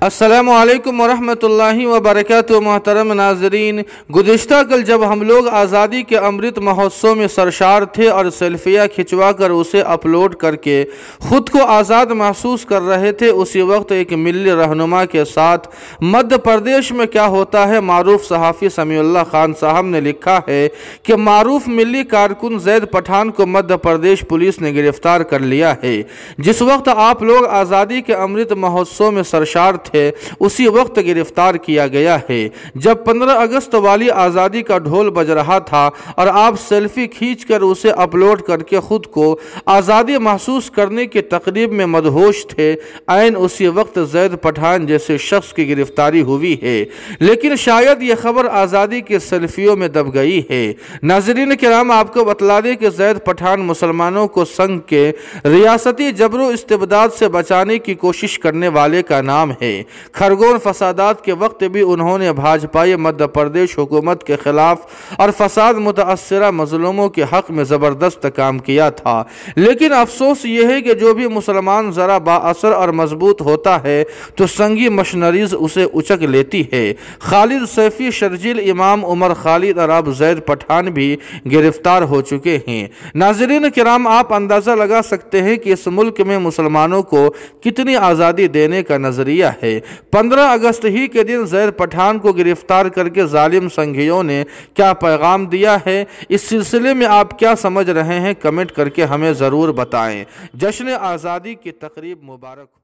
السلام علیکم ورحمۃ اللہ وبرکاتہ۔ محترم ناظرین، گزشتہ کل جب ہم لوگ آزادی کے امرت مہوتسو میں سرشار تھے اور سیلفیاں کھنچوا کر اسے اپلوڈ کر کے خود کو آزاد محسوس کر رہے تھے، اسی وقت ایک ملی رہنما کے ساتھ مدھیہ پردیش میں کیا ہوتا ہے۔ معروف صحافی سمیع اللہ خان صاحب نے لکھا ہے کہ معروف ملی کارکن زید پٹھان کو مدھیہ پردیش پولیس نے گرفتار کر لیا ہے۔ جس وقت آپ لوگ آزادی کے امرت مہوتسو میں سرشار تھے اسی وقت گرفتار کیا گیا ہے جب 15 اگست والی آزادی کا ڈھول بج رہا تھا اور آپ سیلفی کھینچ کر اسے اپلوڈ کر کے خود کو آزادی محسوس کرنے کی تقریب میں مدہوش تھے۔ عین اسی وقت زید پٹھان جیسے شخص کی گرفتاری ہوئی ہے، لیکن شاید یہ خبر آزادی کے سیلفیوں میں دب گئی ہے۔ ناظرین کرام، آپ کو بتلا دیں کہ زید پٹھان مسلمانوں کو سنگ کے ریاستی جبر و استبداد سے بچانے کی کوشش کرنے والے کا نام ہے۔ کھرگون فسادات کے وقت بھی انہوں نے بھاجپائی مدھیہ پردیش حکومت کے خلاف اور فساد متاثرہ مظلوموں کے حق میں زبردست کام کیا تھا، لیکن افسوس یہ ہے کہ جو بھی مسلمان ذرا با اثر اور مضبوط ہوتا ہے تو سنگی مشنریز اسے اچک لیتی ہے۔ خالد سیفی، شرجیل امام، عمر خالد اور اب زید پٹھان بھی گرفتار ہو چکے ہیں۔ ناظرین کرام، آپ اندازہ لگا سکتے ہیں کہ اس ملک میں مسلمانوں کو کتنی آزادی دینے کا نظریہ ہے۔ 15 اگست ہی کے دن زید پٹھان کو گرفتار کر کے ظالم سنگھیوں نے کیا پیغام دیا ہے، اس سلسلے میں آپ کیا سمجھ رہے ہیں، کمنٹ کر کے ہمیں ضرور بتائیں۔ جشن آزادی کی تقریب مبارک ہو۔